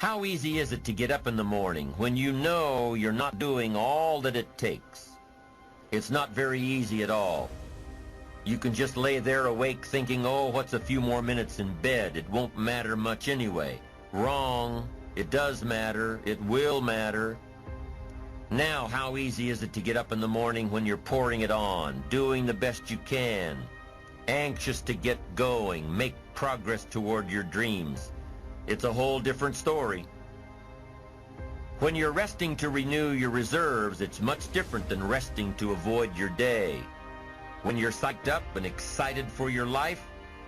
How easy is it to get up in the morning when you know you're not doing all that it takes? It's not very easy at all. You can just lay there awake thinking, oh, what's a few more minutes in bed? It won't matter much anyway. Wrong. It does matter. It will matter. Now, how easy is it to get up in the morning when you're pouring it on, doing the best you can, anxious to get going, make progress toward your dreams? It's a whole different story. When you're resting to renew your reserves, it's much different than resting to avoid your day. When you're psyched up and excited for your life,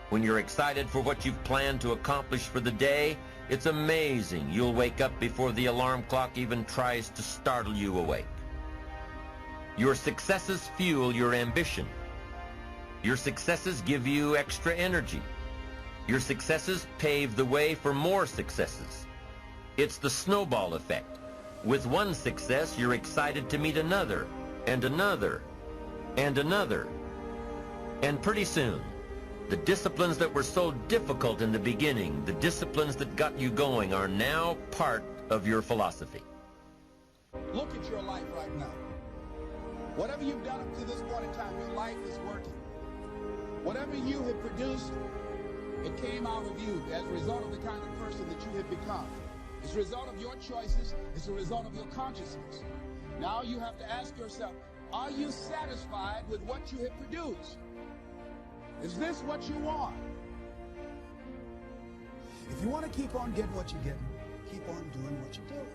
when you're excited for what you've planned to accomplish for the day, it's amazing. You'll wake up before the alarm clock even tries to startle you awake. Your successes fuel your ambition. Your successes give you extra energy. Your successes pave the way for more successes. It's the snowball effect. With one success, you're excited to meet another, and another, and another. And pretty soon, the disciplines that were so difficult in the beginning, the disciplines that got you going, are now part of your philosophy. Look at your life right now. Whatever you've done up to this point in time, your life is working. Whatever you have produced, it came out of you as a result of the kind of person that you have become. It's a result of your choices. It's a result of your consciousness. Now you have to ask yourself, are you satisfied with what you have produced? Is this what you want? If you want to keep on getting what you're getting, keep on doing what you're doing.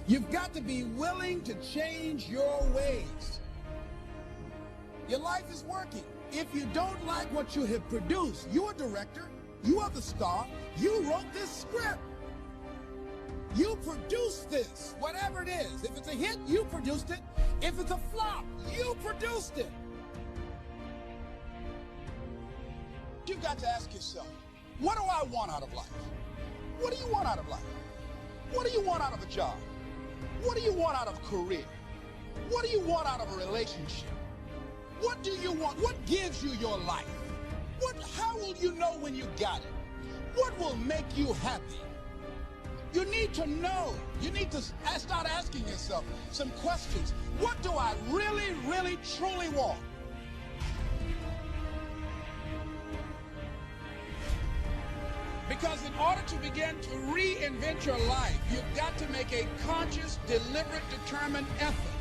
You've got to be willing to change your ways. Your life is working. If you don't like what you have produced, you're a director, you are the star, you wrote this script. You produced this, whatever it is. If it's a hit, you produced it. If it's a flop, you produced it. You've got to ask yourself, what do I want out of life? What do you want out of life? What do you want out of a job? What do you want out of a career? What do you want out of a relationship? What do you want? What gives you your life? How will you know when you got it? What will make you happy? You need to know. You need to start asking yourself some questions. What do I really, really, truly want? Because in order to begin to reinvent your life, you've got to make a conscious, deliberate, determined effort.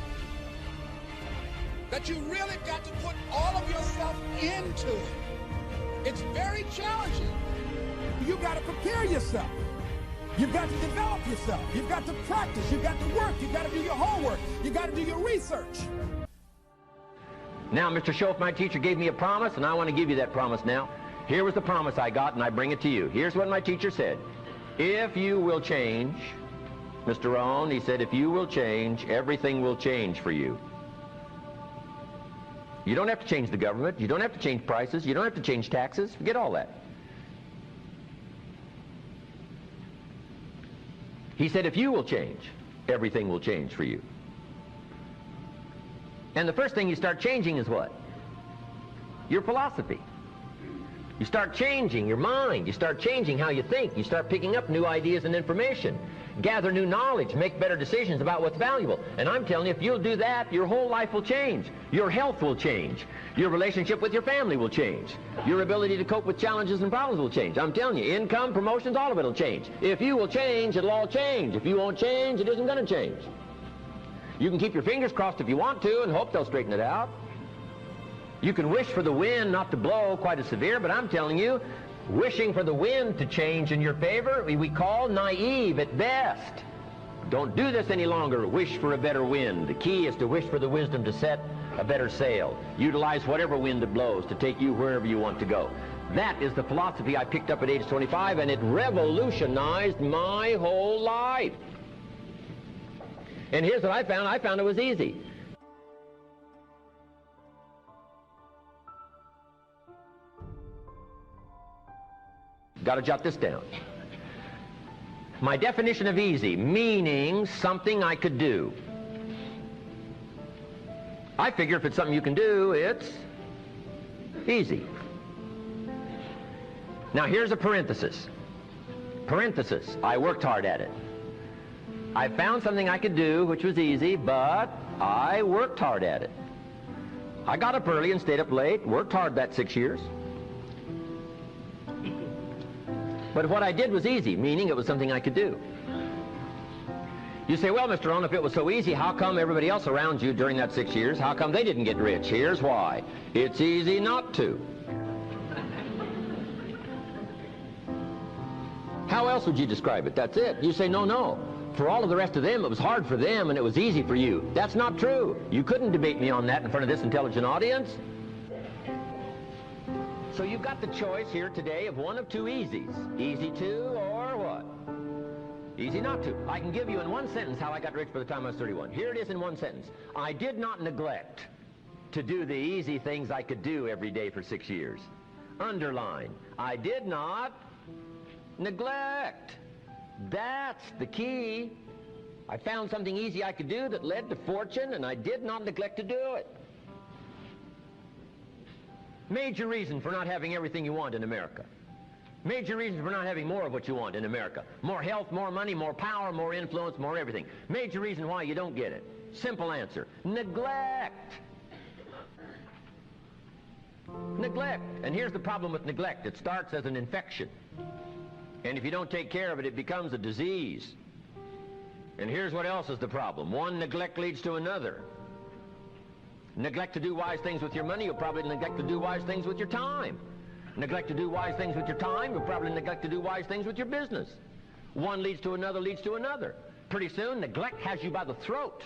That you really got to put all of yourself into it. It's very challenging. You've got to prepare yourself. You've got to develop yourself. You've got to practice. You've got to work. You've got to do your homework. You've got to do your research. Now, Mr. Schultz, my teacher gave me a promise, and I want to give you that promise now. Here was the promise I got, and I bring it to you. Here's what my teacher said. If you will change, Mr. Rohn, he said, if you will change, everything will change for you. You don't have to change the government. You don't have to change prices. You don't have to change taxes. Forget all that. He said, if you will change, everything will change for you. And the first thing you start changing is what? Your philosophy. You start changing your mind. You start changing how you think. You start picking up new ideas and information. Gather new knowledge. Make better decisions about what's valuable. And I'm telling you, if you'll do that, your whole life will change. Your health will change. Your relationship with your family will change. Your ability to cope with challenges and problems will change. I'm telling you, income, promotions, all of it will change. If you will change, it'll all change. If you won't change, it isn't going to change. You can keep your fingers crossed if you want to and hope they'll straighten it out. You can wish for the wind not to blow quite as severe, but I'm telling you, wishing for the wind to change in your favor, we call naive at best. Don't do this any longer. Wish for a better wind. The key is to wish for the wisdom to set a better sail. Utilize whatever wind it blows to take you wherever you want to go. That is the philosophy I picked up at age 25, and it revolutionized my whole life. And here's what I found. I found it was easy. Got to jot this down. My definition of easy, meaning something I could do. I figure if it's something you can do, it's easy. Now here's a parenthesis. Parenthesis, I worked hard at it. I found something I could do which was easy, but I worked hard at it. I got up early and stayed up late, worked hard that 6 years. But what I did was easy, meaning it was something I could do. You say, well, Mr. Rohn, if it was so easy, how come everybody else around you during that 6 years, how come they didn't get rich? Here's why. It's easy not to. How else would you describe it? That's it. You say, no. For all of the rest of them, it was hard for them and it was easy for you. That's not true. You couldn't debate me on that in front of this intelligent audience. So you've got the choice here today of one of two easies. Easy to or what? Easy not to. I can give you in one sentence how I got rich by the time I was 31. Here it is in one sentence. I did not neglect to do the easy things I could do every day for 6 years. Underline. I did not neglect. That's the key. I found something easy I could do that led to fortune, and I did not neglect to do it. Major reason for not having everything you want in America. Major reason for not having more of what you want in America. More health, more money, more power, more influence, more everything. Major reason why you don't get it. Simple answer. Neglect. Neglect. And here's the problem with neglect. It starts as an infection. And if you don't take care of it, it becomes a disease. And here's what else is the problem. One neglect leads to another. Neglect to do wise things with your money, you'll probably neglect to do wise things with your time. Neglect to do wise things with your time, you'll probably neglect to do wise things with your business. One leads to another, leads to another. Pretty soon, neglect has you by the throat,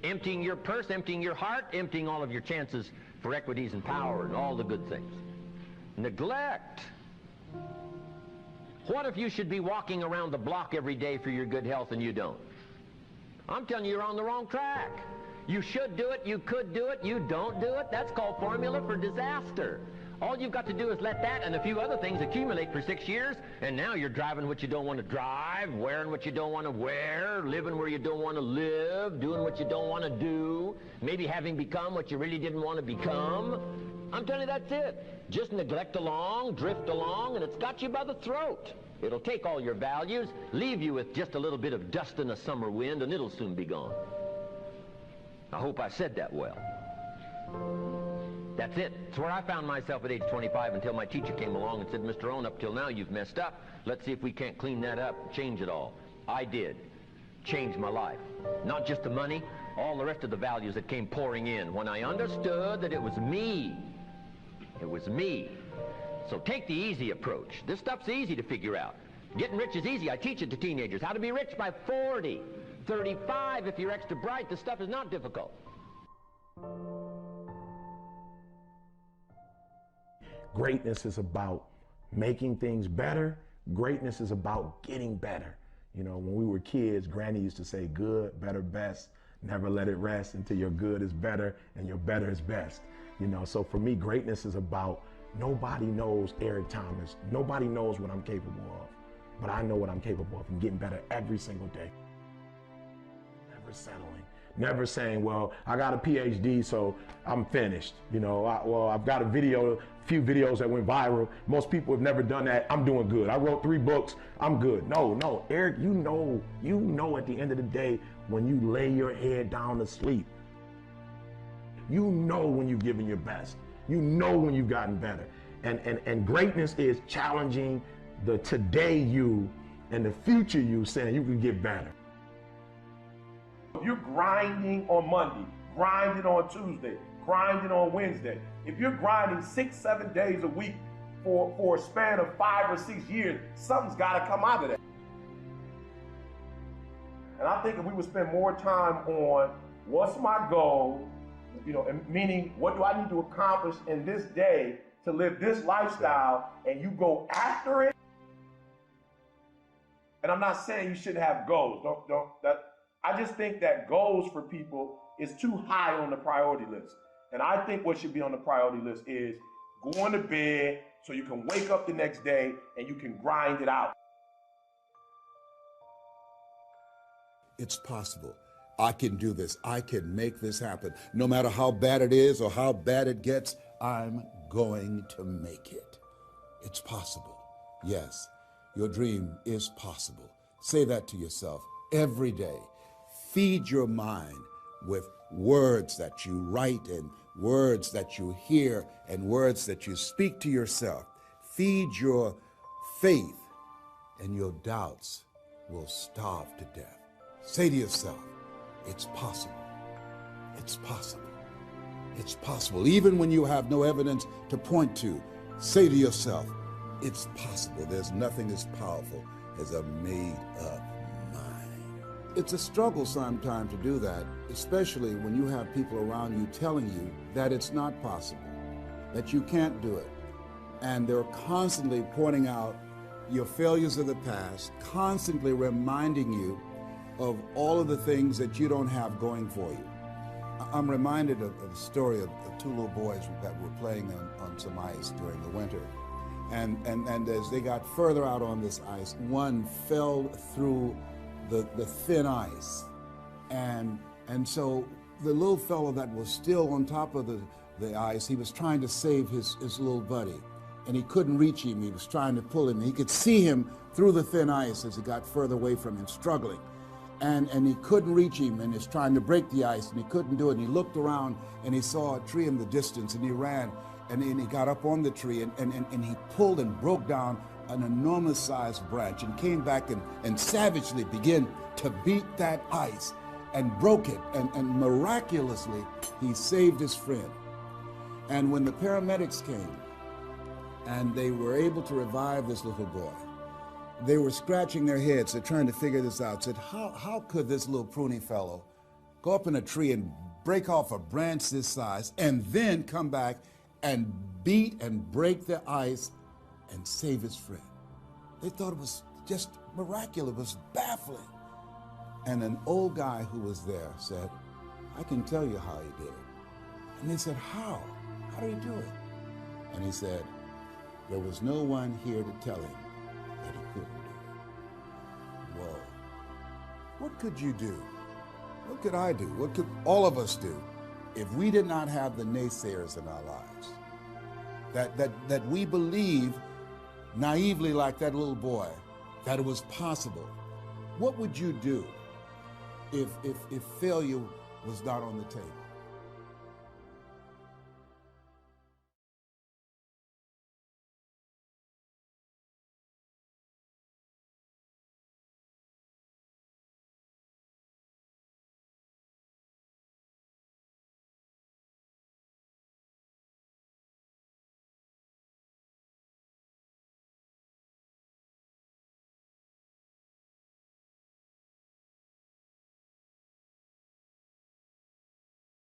emptying your purse, emptying your heart, emptying all of your chances for equities and power and all the good things. Neglect. What if you should be walking around the block every day for your good health and you don't? I'm telling you, you're on the wrong track. You should do it, you could do it, you don't do it. That's called formula for disaster. All you've got to do is let that and a few other things accumulate for 6 years, and now you're driving what you don't want to drive, wearing what you don't want to wear, living where you don't want to live, doing what you don't want to do, maybe having become what you really didn't want to become. I'm telling you, that's it. Just neglect along, drift along, and it's got you by the throat. It'll take all your values, leave you with just a little bit of dust in a summer wind, and it'll soon be gone. I hope I said that well. That's it. It's where I found myself at age 25 until my teacher came along and said, Mr. Rohn, up till now you've messed up. Let's see if we can't clean that up, change it all. I did. Changed my life. Not just the money, all the rest of the values that came pouring in when I understood that it was me. It was me. So take the easy approach. This stuff's easy to figure out. Getting rich is easy. I teach it to teenagers. How to be rich by 40. 35 if you're extra bright. This stuff is not difficult. Greatness is about making things better. Greatness is about getting better. You know, when we were kids, Granny used to say good, better, best. Never let it rest until your good is better and your better is best. You know, so for me, greatness is about nobody knows Eric Thomas. Nobody knows what I'm capable of. But I know what I'm capable of and getting better every single day. Never settling. Never saying, well, I got a PhD, so I'm finished. You know, I've got a few videos that went viral. Most people have never done that. I'm doing good. I wrote 3 books. I'm good. No, Eric, you know at the end of the day, when you lay your head down to sleep, you know when you've given your best. You know when you've gotten better. And greatness is challenging the today you and the future you, saying you can get better. If you're grinding on Monday, grinding on Tuesday, grinding on Wednesday, if you're grinding 6-7 days a week for a span of 5 or 6 years, something's got to come out of that. And I think if we would spend more time on what's my goal, you know, meaning what do I need to accomplish in this day to live this lifestyle, and you go after it. And I'm not saying you shouldn't have goals. I just think that goals for people is too high on the priority list. And I think what should be on the priority list is going to bed so you can wake up the next day and you can grind it out. It's possible. I can do this. I can make this happen. No matter how bad it is or how bad it gets, I'm going to make it. It's possible. Yes, Your dream is possible. Say that to yourself every day. Feed your mind with words that you write and words that you hear and words that you speak to yourself. Feed your faith, and your doubts will starve to death. Say to yourself, it's possible. It's possible. It's possible. Even when you have no evidence to point to, say to yourself, it's possible. There's nothing as powerful as a made-up mind. It's a struggle sometimes to do that, especially when you have people around you telling you that it's not possible, that you can't do it. And they're constantly pointing out your failures of the past, constantly reminding you of all of the things that you don't have going for you. I'm reminded of the story of two little boys that were playing on some ice during the winter. And as they got further out on this ice, one fell through the thin ice. And so the little fellow that was still on top of the ice, he was trying to save his little buddy. And he couldn't reach him. He was trying to pull him. He could see him through the thin ice as he got further away from him, struggling. And he couldn't reach him, and he's trying to break the ice, and he couldn't do it. And he looked around, and he saw a tree in the distance, and he ran, and he got up on the tree, and he pulled and broke down an enormous-sized branch, and came back and savagely began to beat that ice, and broke it, and miraculously, he saved his friend. And when the paramedics came, and they were able to revive this little boy, they were scratching their heads. They're trying to figure this out. Said, how could this little pruny fellow go up in a tree and break off a branch this size and then come back and beat and break the ice and save his friend? They thought it was just miraculous. It was baffling. And an old guy who was there said, I can tell you how he did it. And they said, how? How did he do it? And he said, there was no one here to tell him that he couldn't do it. Whoa. What could you do? What could I do? What could all of us do if we did not have the naysayers in our lives? That we believe naively, like that little boy, that it was possible. What would you do if failure was not on the table?